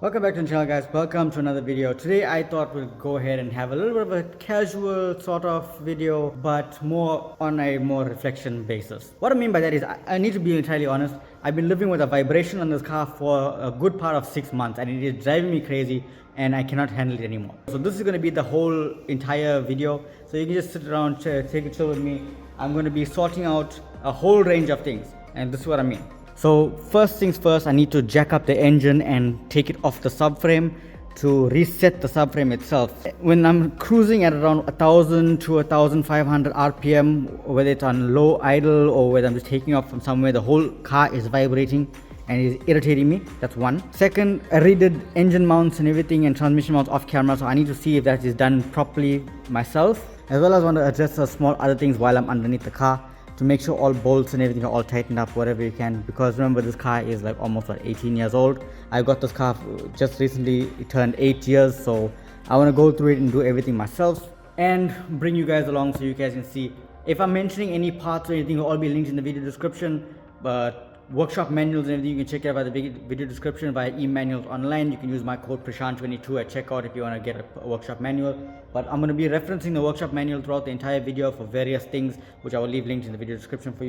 Welcome back to the channel, guys. Welcome to another video. Today I thought we'll go ahead and have a little bit of a casual sort of video, but more on a more reflection basis. What I mean by that is I need to be entirely honest. I've been living with a vibration on this car for a good part of 6 months and it is driving me crazy and I cannot handle it anymore. So this is going to be the whole entire video. So you can just sit around, take a chill with me. I'm going to be sorting out a whole range of things, and this is what I mean. So first things first, I need to jack up the engine and take it off the subframe to reset the subframe itself. When I'm cruising at around 1000 to 1500 RPM, whether it's on low idle or whether I'm just taking off from somewhere, the whole car is vibrating and is irritating me. That's one. Second, I redid engine mounts and everything and transmission mounts off camera, so I need to see if that is done properly myself, as well as want to address the small other things while I'm underneath the car, to make sure all bolts and everything are all tightened up whatever you can, because remember, this car is like almost 18 years old. I got this car just recently, it turned 8 years, so I want to go through it and do everything myself and bring you guys along so you guys can see. If I'm mentioning any parts or anything, will all be linked in the video description, but workshop manuals and everything, you can check it out by the video description via e-manuals online. You can use my code Preshaan22 at checkout if you want to get a workshop manual. But I'm going to be referencing the workshop manual throughout the entire video for various things, which I will leave linked in the video description for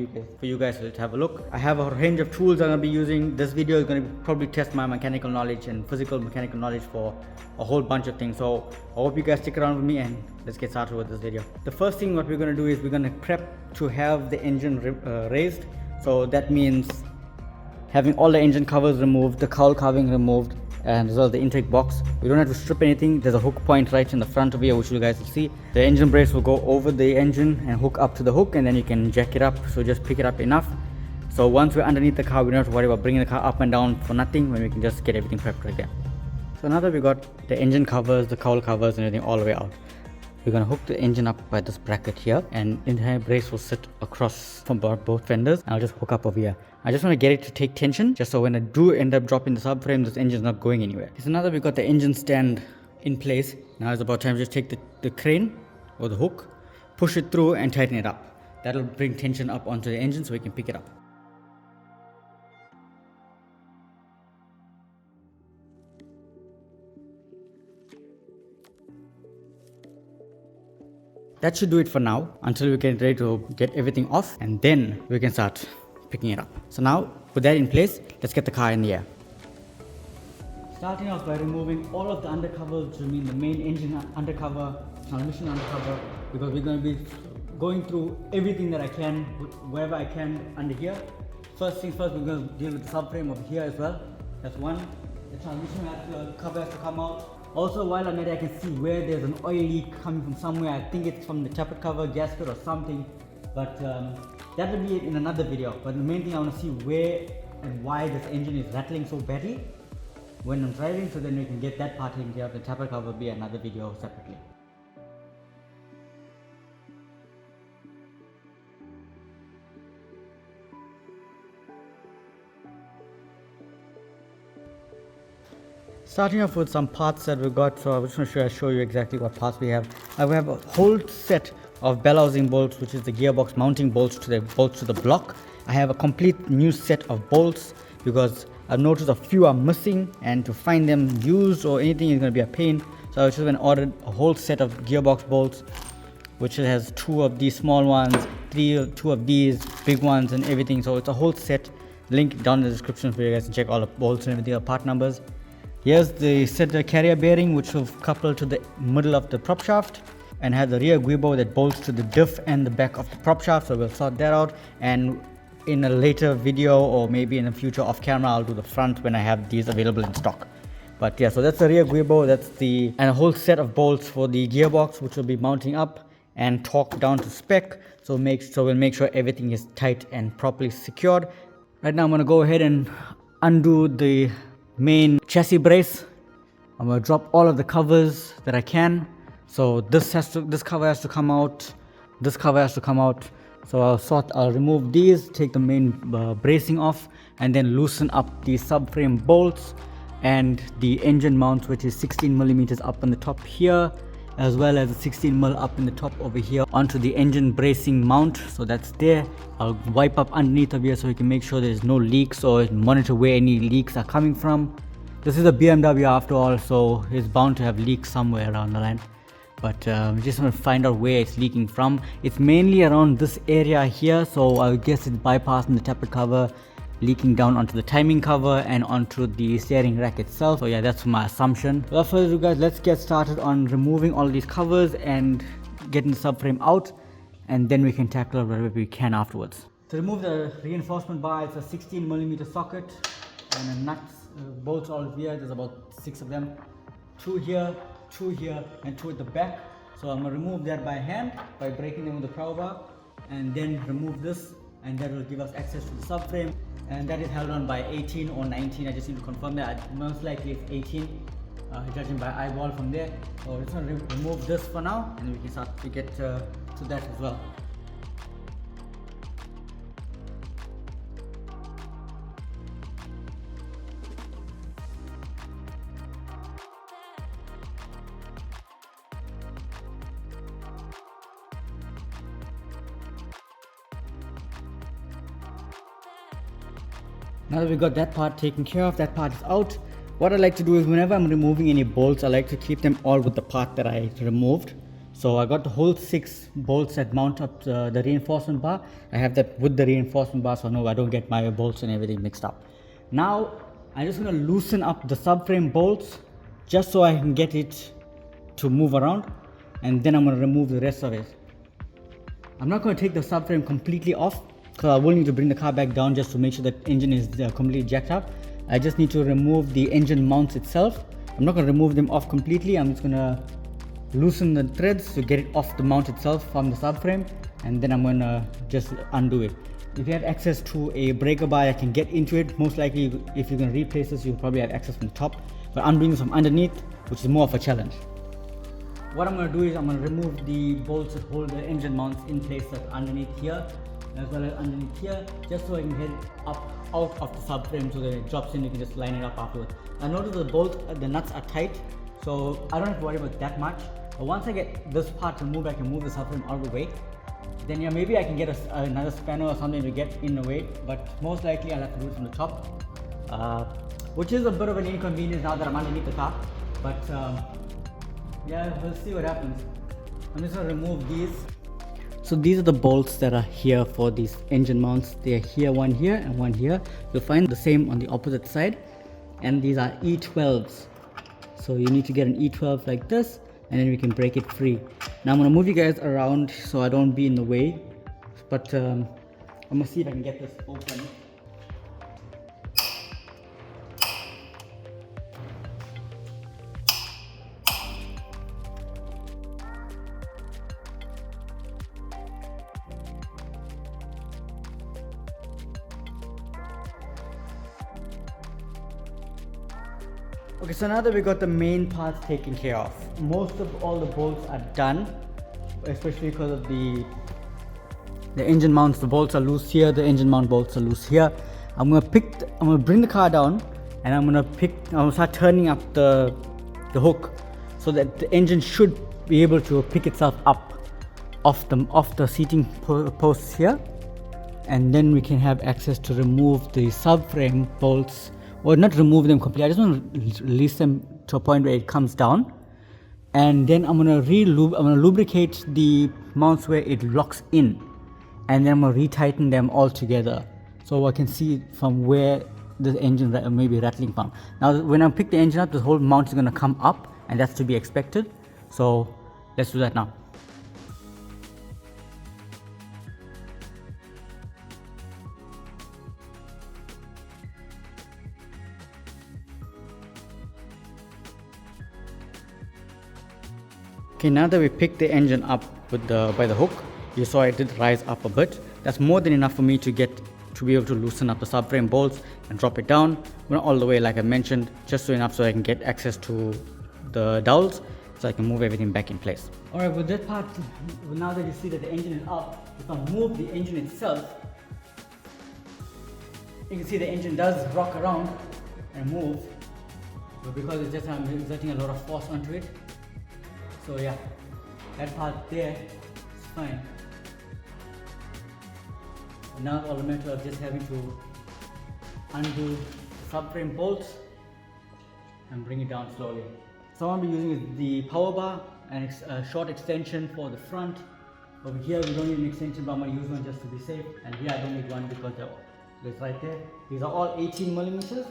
you guys to have a look. I have a range of tools I'm going to be using. This video is going to probably test my mechanical knowledge and physical mechanical knowledge for a whole bunch of things. So I hope you guys stick around with me and let's get started with this video. The first thing what we're going to do is we're going to prep to have the engine raised. So that means having all the engine covers removed, the cowl carving removed, and as well as the intake box. We don't have to strip anything. There's a hook point right in the front of here, which you guys will see. The engine brace will go over the engine and hook up to the hook, and then you can jack it up. So just pick it up enough. So once we're underneath the car, we don't have to worry about bringing the car up and down for nothing, when we can just get everything prepped right there. So now that we got the engine covers, the cowl covers and everything all the way out, we're going to hook the engine up by this bracket here, and the entire brace will sit across from both fenders. I'll just hook up over here. I just want to get it to take tension, just so when I do end up dropping the subframe, this engine is not going anywhere. So now that we got the engine stand in place, now it's about time to just take the crane or the hook, push it through and tighten it up. That'll bring tension up onto the engine so we can pick it up. That should do it for now, until we get ready to get everything off, and then we can start picking it up. So now, with that in place, let's get the car in the air. Starting off by removing all of the undercovers, which mean the main engine undercover, transmission undercover, because we're going to be going through everything that I can, wherever I can under here. First things first, we're going to deal with the subframe over here as well. That's one. The transmission cover has to come out. Also, while I'm at it, I can see where there's an oil leak coming from somewhere. I think it's from the tappet cover, gasket or something, but that will be it in another video. But the main thing, I want to see where and why this engine is rattling so badly when I'm driving, so then we can get that part taken care of. The tappet cover will be another video separately. Starting off with some parts that we got, so I just want to show you exactly what parts we have. We have a whole set of bell housing bolts, which is the gearbox mounting bolts to the block. I have a complete new set of bolts because I've noticed a few are missing, and to find them used or anything is going to be a pain. So I just went and ordered a whole set of gearbox bolts, which has 2 of these small ones, 2 of these big ones and everything. So it's a whole set. Link down in the description for you guys to check all the bolts and everything, the part numbers. Here's the center carrier bearing, which will couple to the middle of the prop shaft, and has the rear guibo that bolts to the diff and the back of the prop shaft. So we'll sort that out, and in a later video or maybe in the future off camera, I'll do the front when I have these available in stock. But yeah, so that's the rear guibo, and a whole set of bolts for the gearbox, which will be mounting up and torqued down to spec. So we'll make sure everything is tight and properly secured. Right now I'm going to go ahead and undo the main chassis brace. I'm going to drop all of the covers that I can. So this cover has to come out, this cover has to come out. So I'll remove these, take the main bracing off, and then loosen up the subframe bolts and the engine mounts, which is 16mm up on the top here, as well as a 16mm up in the top over here onto the engine bracing mount. So that's there. I'll wipe up underneath of here so we can make sure there's no leaks or monitor where any leaks are coming from. This is a BMW after all, so it's bound to have leaks somewhere around the line. But we just want to find out where it's leaking from. It's mainly around this area here, so I guess it's bypassing the tappet cover, leaking down onto the timing cover and onto the steering rack itself. So yeah, that's my assumption. Without further ado guys, let's get started on removing all these covers and getting the subframe out, and then we can tackle whatever we can afterwards. To remove the reinforcement bar, it's a 16mm socket and the nuts, bolts all here. There's about 6 of them, 2 here, 2 here and 2 at the back. So I'm going to remove that by hand by breaking them with the crowbar, and then remove this, and that will give us access to the subframe. And that is held on by 18 or 19. I just need to confirm that. Most likely it's 18, judging by eyeball from there. So we're just going to remove this for now, and we can start to get to that as well. Now that we got that part taken care of, that part is out. What I like to do is whenever I'm removing any bolts, I like to keep them all with the part that I removed. So I got the whole 6 bolts that mount up the reinforcement bar. I have that with the reinforcement bar, so no, I don't get my bolts and everything mixed up. Now I'm just going to loosen up the subframe bolts just so I can get it to move around, and then I'm going to remove the rest of it. I'm not going to take the subframe completely off, because I will need to bring the car back down just to make sure that engine is completely jacked up. I just need to remove the engine mounts itself. I'm not going to remove them off completely. I'm just going to loosen the threads to get it off the mount itself from the subframe, and then I'm going to just undo it. If you have access to a breaker bar, I can get into it. Most likely if you're going to replace this, you'll probably have access from the top, but undoing this from underneath, which is more of a challenge. What I'm going to do is I'm going to remove the bolts that hold the engine mounts in place, that's underneath here as well as underneath here, just so I can get up out of the subframe so that it drops in. You can just line it up afterwards. I noticed the nuts are tight, so I don't have to worry about that much. But once I get this part removed, I can move the subframe out of the way. Then yeah, maybe I can get another spanner or something to get in the way, but most likely I'll have to do it from the top, which is a bit of an inconvenience now that I'm underneath the car. But yeah, we'll see what happens. I'm just going to remove these. So these are the bolts that are here for these engine mounts. They are here, one here and one here. You'll find the same on the opposite side, and these are E12s. So you need to get an E12 like this, and then we can break it free. Now I'm going to move you guys around so I don't be in the way, but I'm going to see if I can get this open. Okay, so now that we got the main parts taken care of, most of all the bolts are done, especially because of the engine mounts. The bolts are loose here, the engine mount bolts are loose here. I'm gonna bring the car down, and I'm gonna start turning up the hook so that the engine should be able to pick itself up off the seating posts here, and then we can have access to remove the subframe bolts. Or not remove them completely, I just want to release them to a point where it comes down, and then I'm going to lubricate the mounts where it locks in, and then I'm going to retighten them all together so I can see from where the engine may be rattling from. Now when I pick the engine up, the whole mount is going to come up, and that's to be expected. So let's do that now. Okay, now that we picked the engine up by the hook, you saw it did rise up a bit. That's more than enough for me to be able to loosen up the subframe bolts and drop it down. Not all the way like I mentioned, just enough so I can get access to the dowels so I can move everything back in place. Alright, with that part, now that you see that the engine is up, if I move the engine itself, you can see the engine does rock around and move, but because it's just I'm exerting a lot of force onto it. So yeah, that part there is fine. And now all the matter of just having to undo subframe bolts and bring it down slowly. So what I'm using the power bar and a short extension for the front. Over here we don't need an extension, but I'm going to use one just to be safe. And here I don't need one because it's right there. These are all 18 millimeters.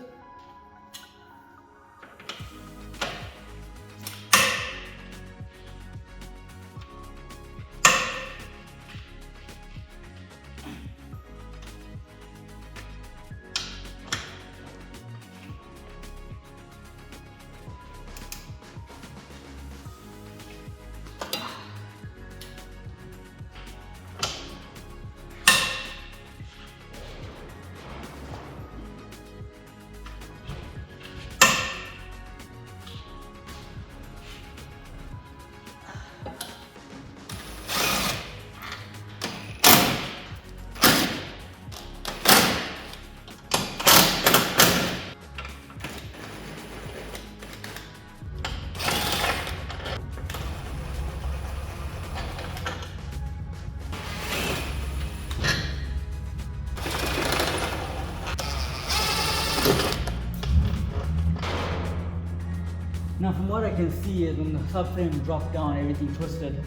Now from what I can see is when the subframe dropped down, everything twisted.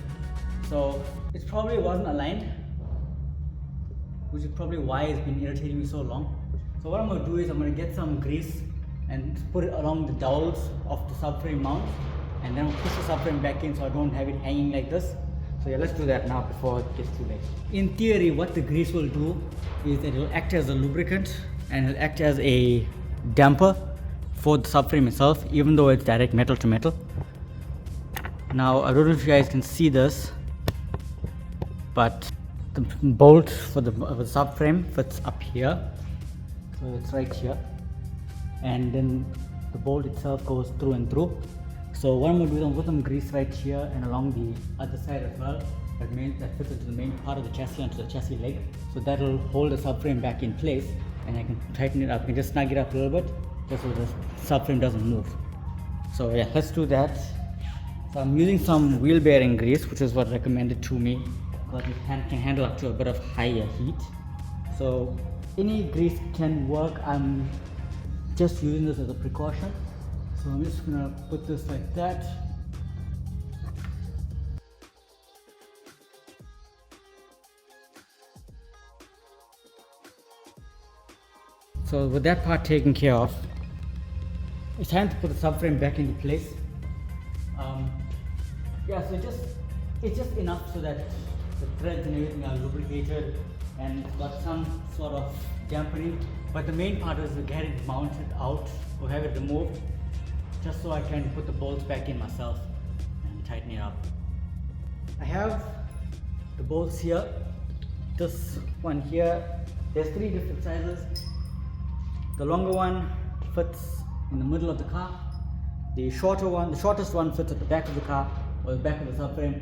So it probably wasn't aligned, which is probably why it's been irritating me so long. So what I'm going to do is I'm going to get some grease and put it along the dowels of the subframe mount, and then I'll push the subframe back in so I don't have it hanging like this. So yeah, let's do that now before it gets too late. In theory, what the grease will do is that it will act as a lubricant and it'll act as a damper for the subframe itself, even though it's direct metal to metal. Now I don't know if you guys can see this, but the bolt for the subframe fits up here, so it's right here, and then the bolt itself goes through and through. So what I'm going to do is I'm going to put some grease right here and along the other side as well, that fits into the main part of the chassis, onto the chassis leg, so that will hold the subframe back in place, and I can tighten it up. I can just snug it up a little bit just so the subframe doesn't move. So yeah, let's do that. So I'm using some wheel bearing grease, which is what recommended to me, because it can handle up to a bit of higher heat. So any grease can work. I'm just using this as a precaution. So I'm just gonna put this like that. So with that part taken care of, it's time to put the subframe back into place. Yeah, so it's just enough so that the threads and everything are lubricated and it's got some sort of dampening. But the main part is to get it mounted out or have it removed, just so I can put the bolts back in myself and tighten it up. I have the bolts here. This one here, there's 3 different sizes. The longer one fits in the middle of the car. The shortest one fits at the back of the car or the back of the subframe,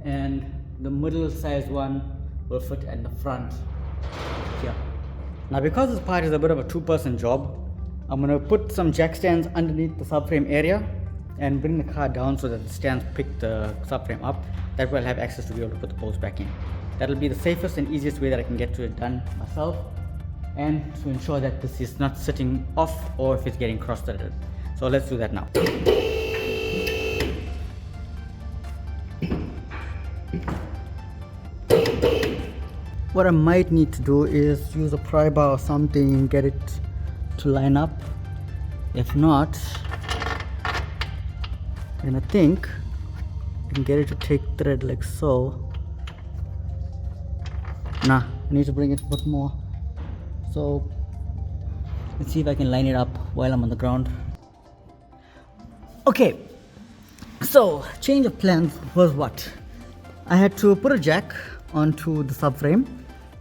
and the middle sized one will fit in the front here. Now because this part is a bit of a 2-person job, I'm going to put some jack stands underneath the subframe area and bring the car down so that the stands pick the subframe up. That way I'll have access to be able to put the bolts back in. That'll be the safest and easiest way that I can get to it done myself, and to ensure that this is not sitting off or if it's getting cross-threaded. So let's do that now. What I might need to do is use a pry bar or something and get it to line up. If not, then I think I can get it to take thread like so. Nah, I need to bring it a bit more. So let's see if I can line it up while I'm on the ground. Okay, so change of plans was what? I had to put a jack onto the subframe,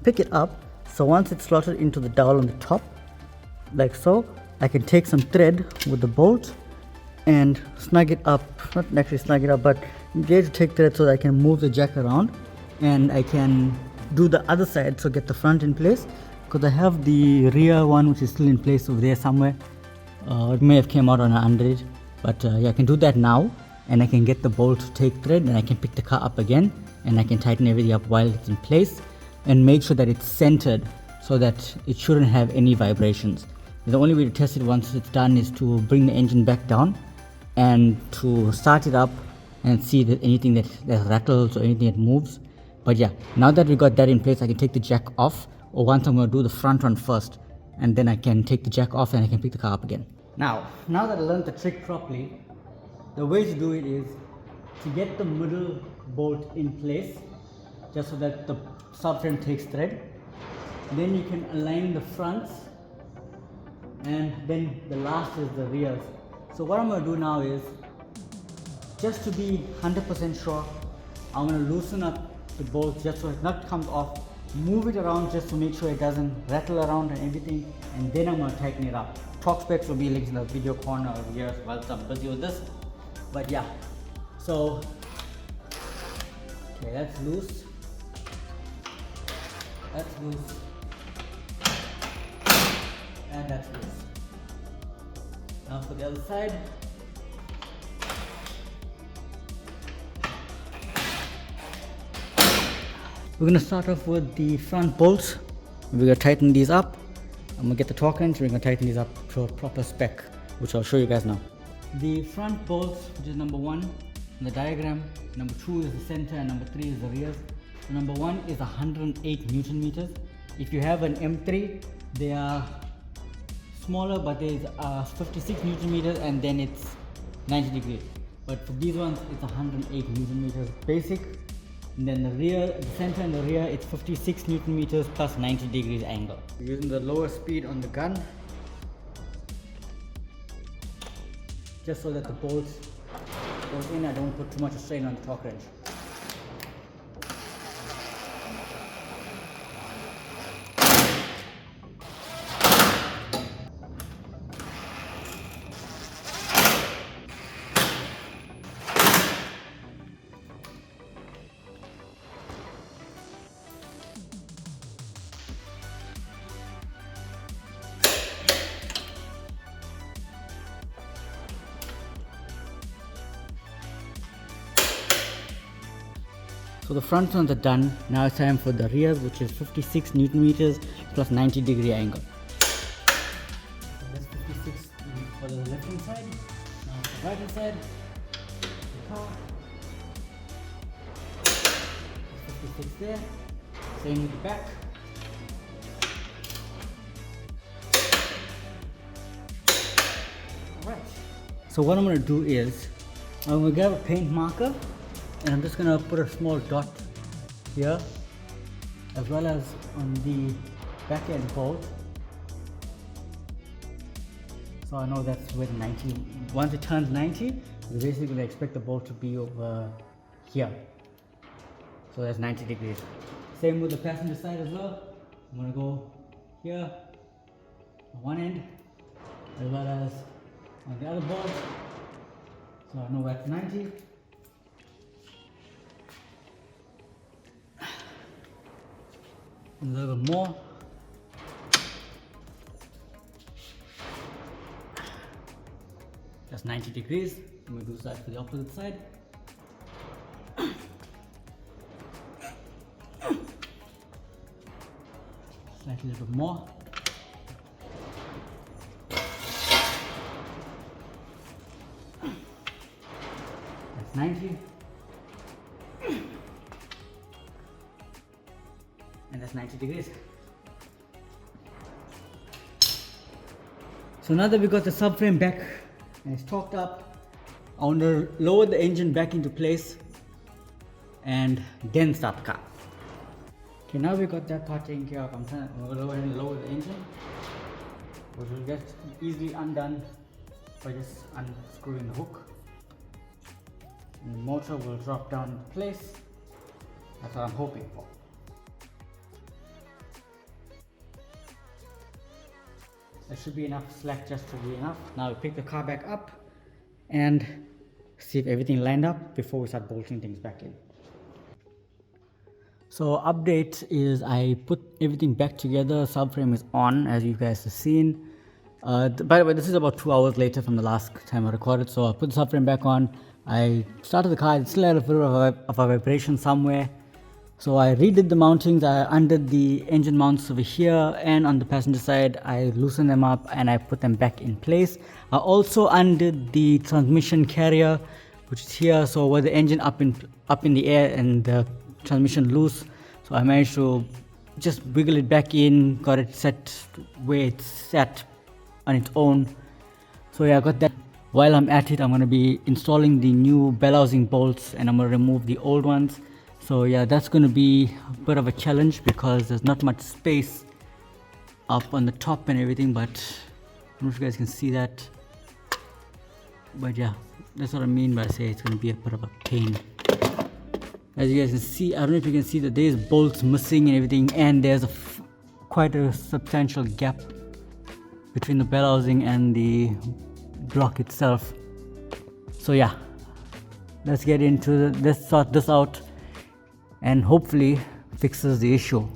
pick it up, so once it's slotted into the dowel on the top, like so, I can take some thread with the bolt and snug it up, not actually snug it up, but get it to take thread so that I can move the jack around, and I can do the other side, so get the front in place, because I have the rear one which is still in place over there somewhere. It may have came out on an underage, but yeah, I can do that now, and I can get the bolt to take thread, and I can pick the car up again, and I can tighten everything up while it's in place and make sure that it's centered so that it shouldn't have any vibrations. The only way to test it once it's done is to bring the engine back down and to start it up and see that anything that rattles or anything that moves. But yeah, now that we got that in place, I can take the jack off, or once I'm going to do the front one first, and then I can take the jack off and I can pick the car up again. Now that I learned the trick properly, the way to do it is to get the middle bolt in place, just so that the subframe takes thread. Then you can align the fronts, and then the last is the rears. So what I'm going to do now is, just to be 100% sure, I'm going to loosen up the bolt just so it not comes off, move it around just to make sure it doesn't rattle around and everything, and then I'm going to tighten it up. Torque specs will be linked in the video corner over here whilst I'm busy with this. But yeah, so okay, that's loose, and that's loose. Now for the other side. We're going to start off with the front bolts. We're going to tighten these up. I'm going to get the torque wrench. We're going to tighten these up to a proper spec, which I'll show you guys now. The front bolts, which is number 1 in the diagram, number 2 is the center, and number 3 is the rear. So number 1 is 108 Newton meters. If you have an M3, they are smaller, but there's 56 Newton meters, and then it's 90 degrees. But for these ones, it's 108 Newton meters basic. And then the rear, the center and the rear, it's 56 Newton meters plus 90 degrees angle. We're using the lower speed on the gun, just so that the bolts goes in. I don't put too much strain on the torque wrench. So the front ones are done. Now it's time for the rears, which is 56 Newton meters plus 90 degree angle. So that's 56 for the left hand side. Now for the right hand side, the car. 56 there. Same with the back. Alright. So what I'm going to do is, I'm going to grab a paint marker, and I'm just going to put a small dot here, as well as on the back end bolt, so I know that's where the 90, once it turns 90, we basically expect the bolt to be over here, so that's 90 degrees. Same with the passenger side as well. I'm going to go here on one end, as well as on the other bolt, so I know that's 90. A little bit more. That's 90 degrees. I'm going to do that for the opposite side. Slightly a little bit more. That's 90. And that's 90 degrees. So now that we got the subframe back and it's torqued up, I want to lower the engine back into place and then start the car. Okay, now we got that part taken care of. I'm going to go ahead and lower the engine, which will get easily undone by just unscrewing the hook. And the motor will drop down into place. That's what I'm hoping for. There should be enough slack just to be enough. Now we pick the car back up and see if everything lined up before we start bolting things back in. So update is I put everything back together. Subframe is on, as you guys have seen. By the way, this is about 2 hours later from the last time I recorded. So I put the subframe back on. I started the car. It still had a bit of a vibration somewhere. So I redid the mountings. I undid the engine mounts over here and on the passenger side. I loosened them up and I put them back in place. I also undid the transmission carrier, which is here. So with the engine up in the air and the transmission loose, so I managed to just wiggle it back in, got it set where it's set on its own. So yeah, I got that. While I'm at it, I'm going to be installing the new bell housing bolts and I'm going to remove the old ones. So yeah, that's going to be a bit of a challenge because there's not much space up on the top and everything, but I don't know if you guys can see that. But yeah, that's what I mean by saying it's going to be a bit of a pain. As you guys can see, I don't know if you can see that there's bolts missing and everything, and there's quite a substantial gap between the bell housing and the block itself. So yeah, let's get into let's sort this out and hopefully fixes the issue.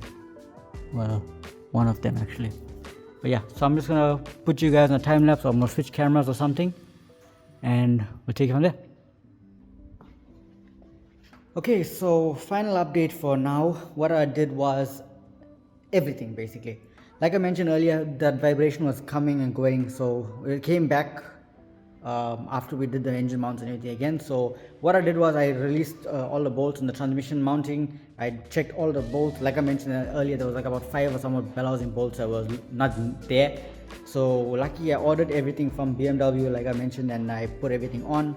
Well, one of them actually. But yeah, so I'm just gonna put you guys on a time lapse, or I'm gonna switch cameras or something and we'll take it from there. Okay, so final update for now. What I did was everything basically. Like I mentioned earlier, that vibration was coming and going, so it came back after we did the engine mounts and everything again. So what I did was I released all the bolts in the transmission mounting. I checked all the bolts. Like I mentioned earlier, there was like about 5 or somewhat bell housing bolts that was not there. So lucky I ordered everything from BMW, like I mentioned, and I put everything on.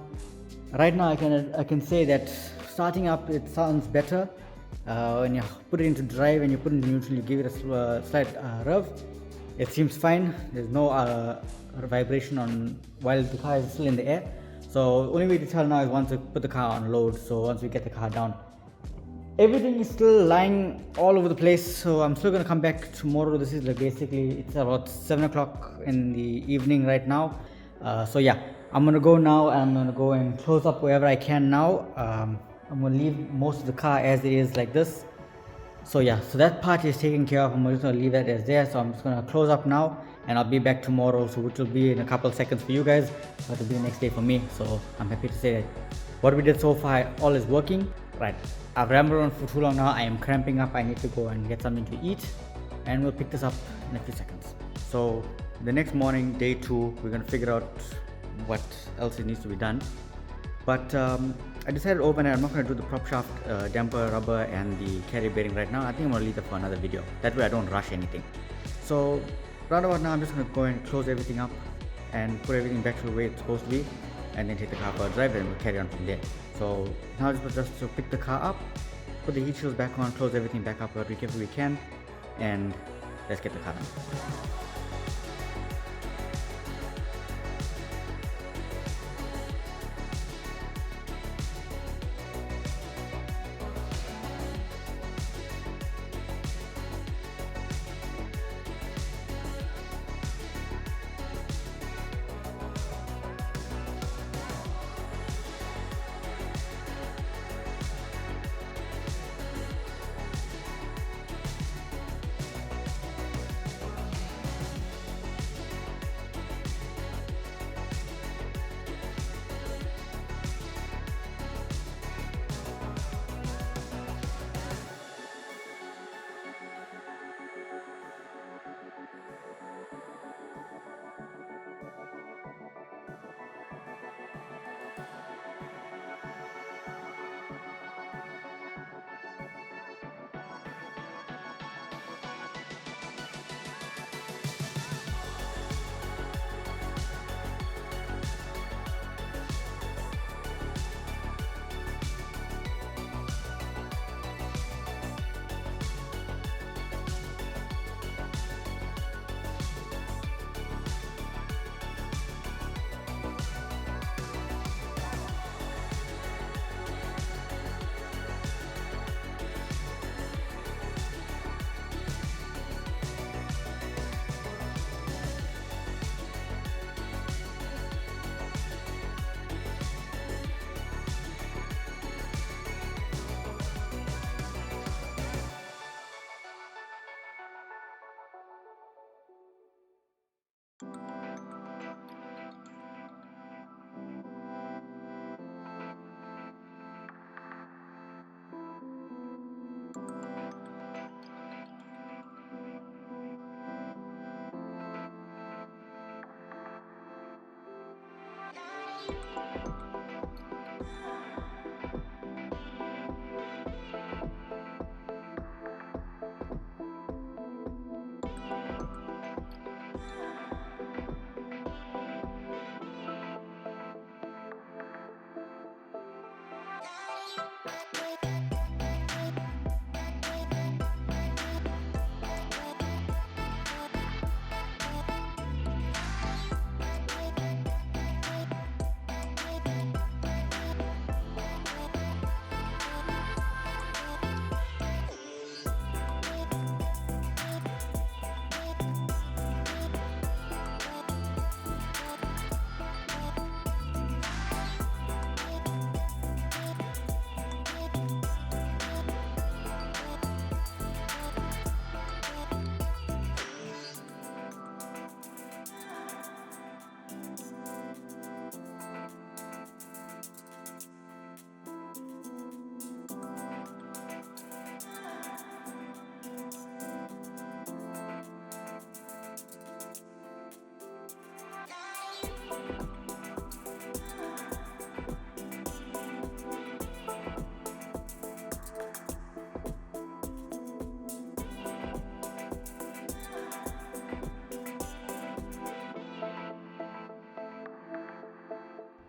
Right now I can say that starting up it sounds better. When you put it into drive and you put it into neutral, you give it a slight rev, it seems fine. There's no vibration on while the car is still in the air. So only way to tell now is once we put the car on load. So once we get the car down, everything is still lying all over the place. So I'm still gonna come back tomorrow. This is like basically, it's about 7 o'clock in the evening right now. So yeah, I'm gonna go now and I'm gonna go and close up wherever I can now. I'm gonna leave most of the car as it is like this. So yeah, so that part is taken care of. I'm just gonna leave that as there. So I'm just gonna close up now and I'll be back tomorrow, so which will be in a couple of seconds for you guys, but it'll be the next day for me. So I'm happy to say that what we did so far, all is working. Right, I've rambled on for too long now. I am cramping up. I need to go and get something to eat, and we'll pick this up in a few seconds. So the next morning, day 2, we're gonna figure out what else needs to be done. But I decided overnight I'm not going to do the prop shaft, damper rubber and the carry bearing right now. I think I'm going to leave that for another video. That way I don't rush anything. So round about now I'm just going to go and close everything up and put everything back to the way it's supposed to be, and then take the car for a drive and we'll carry on from there. So now just to pick the car up, put the heat shields back on, close everything back up wherever we can, and let's get the car done.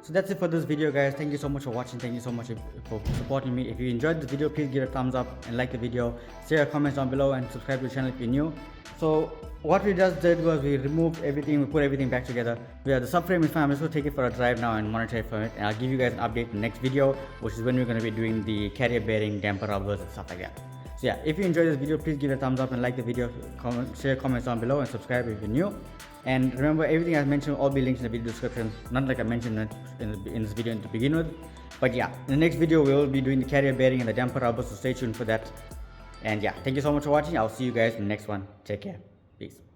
So that's it for this video, guys. Thank you so much for watching. Thank you so much for supporting me. If you enjoyed this video, please give it a thumbs up and like the video. Share your comments down below and subscribe to the channel if you're new. So what we just did was we removed everything, we put everything back together. We have the subframe is fine. I'm just going to take it for a drive now and monitor it for it. And I'll give you guys an update in the next video, which is when we're going to be doing the carrier bearing, damper rubbers and stuff like that. So yeah, if you enjoyed this video, please give it a thumbs up and like the video. Share your comments down below and subscribe if you're new. And remember, everything I've mentioned will all be linked in the video description. Not like I mentioned it in this video to begin with. But yeah, in the next video we will be doing the carrier bearing and the damper rubber, so stay tuned for that. And yeah, thank you so much for watching. I'll see you guys in the next one. Take care. Peace.